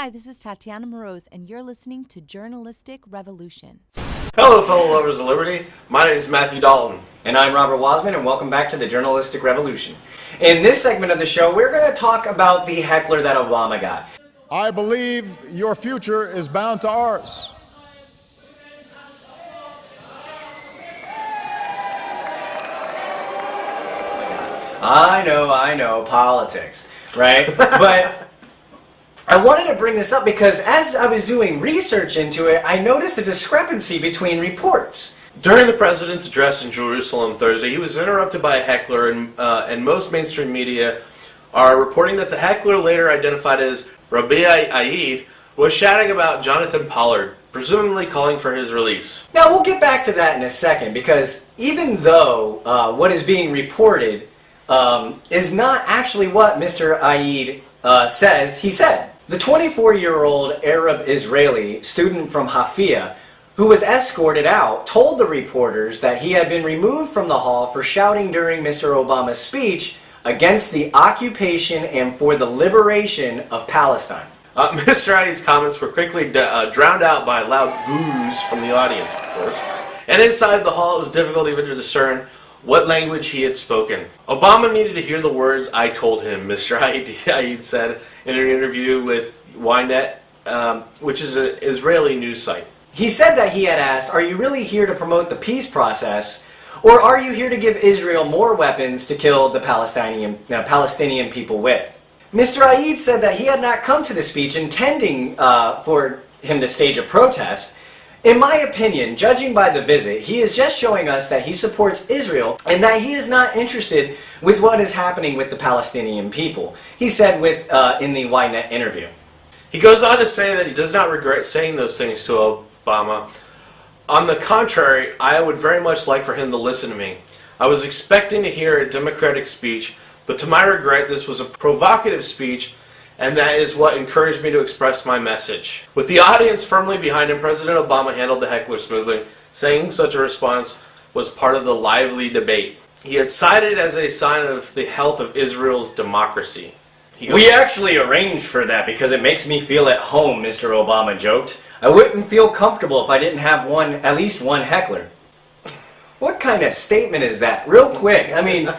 Hi, this is Tatiana Moroz, and you're listening to Journalistic Revolution. Hello, fellow lovers of liberty. My name is Matthew Dalton. And I'm Robert Wasmund, and welcome back to the Journalistic Revolution. In this segment of the show, we're going to talk about the heckler that Obama got. I believe your future is bound to ours. I know, politics, right? But I wanted to bring this up because as I was doing research into it, I noticed a discrepancy between reports. During the president's address in Jerusalem Thursday, he was interrupted by a heckler, and most mainstream media are reporting that the heckler, later identified as Rabbi Aid, was shouting about Jonathan Pollard, presumably calling for his release. Now, we'll get back to that in a second, because even though what is being reported is not actually what Mr. Aid says he said. The 24-year-old Arab-Israeli student from Haifa, who was escorted out, told the reporters that he had been removed from the hall for shouting during Mr. Obama's speech against the occupation and for the liberation of Palestine. Mr. Aid's comments were quickly drowned out by loud boos from the audience, of course. And inside the hall, it was difficult even to discern what language he had spoken. Obama needed to hear the words, "I told him," Mr. Aid said in an interview with Ynet, which is an Israeli news site. He said that he had asked, "Are you really here to promote the peace process, or are you here to give Israel more weapons to kill the Palestinian people with?" Mr. Aid said that he had not come to the speech intending for him to stage a protest. In my opinion, judging by the visit, he is just showing us that he supports Israel and that he is not interested with what is happening with the Palestinian people, he said in the Ynet interview. He goes on to say that he does not regret saying those things to Obama. On the contrary, I would very much like for him to listen to me. I was expecting to hear a democratic speech, but to my regret, this was a provocative speech, and that is what encouraged me to express my message. With the audience firmly behind him, President Obama handled the heckler smoothly, saying such a response was part of the lively debate. He had cited as a sign of the health of Israel's democracy. "We actually arranged for that because it makes me feel at home," Mr. Obama joked. "I wouldn't feel comfortable if I didn't have at least one heckler." What kind of statement is that? Real quick, I mean,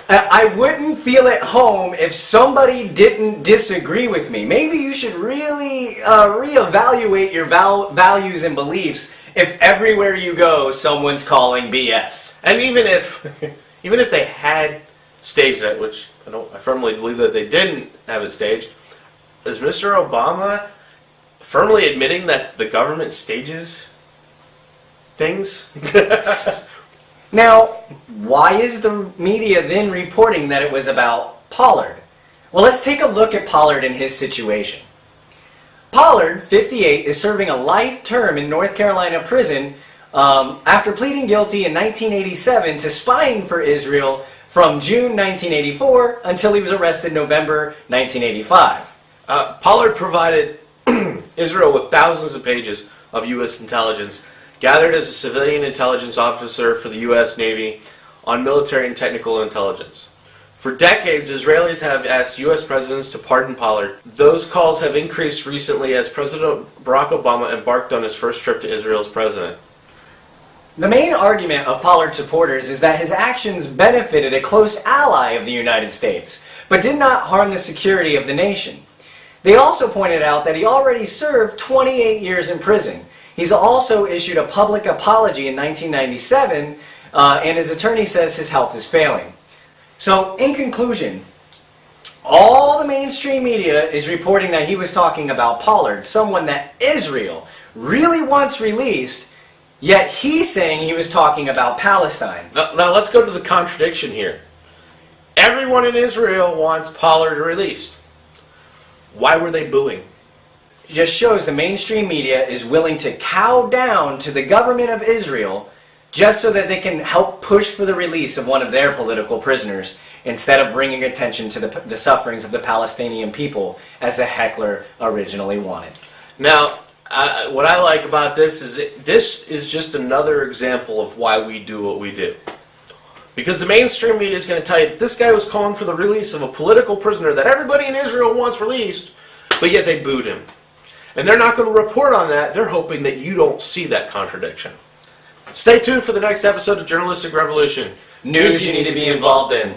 I wouldn't feel at home if somebody didn't disagree with me. Maybe you should really reevaluate your values and beliefs if everywhere you go someone's calling BS. And even if they had staged it, which I firmly believe that they didn't have it staged, is Mr. Obama firmly admitting that the government stages things? Now, why is the media then reporting that it was about Pollard? Well, let's take a look at Pollard and his situation. Pollard, 58, is serving a life term in North Carolina prison after pleading guilty in 1987 to spying for Israel from June 1984 until he was arrested November 1985. Pollard provided Israel with thousands of pages of U.S. intelligence gathered as a civilian intelligence officer for the U.S. Navy on military and technical intelligence. For decades, Israelis have asked U.S. presidents to pardon Pollard. Those calls have increased recently as President Barack Obama embarked on his first trip to Israel as president. The main argument of Pollard's supporters is that his actions benefited a close ally of the United States, but did not harm the security of the nation. They also pointed out that he already served 28 years in prison. He's also issued a public apology in 1997, and his attorney says his health is failing. So, in conclusion, all the mainstream media is reporting that he was talking about Pollard, someone that Israel really wants released, yet he's saying he was talking about Palestine. Now let's go to the contradiction here. Everyone in Israel wants Pollard released. Why were they booing? It just shows the mainstream media is willing to cow down to the government of Israel just so that they can help push for the release of one of their political prisoners instead of bringing attention to the sufferings of the Palestinian people as the heckler originally wanted. Now, what I like about this is just another example of why we do what we do. Because the mainstream media is going to tell you this guy was calling for the release of a political prisoner that everybody in Israel wants released, but yet they booed him. And they're not going to report on that. They're hoping that you don't see that contradiction. Stay tuned for the next episode of Journalistic Revolution. News you need to be involved in.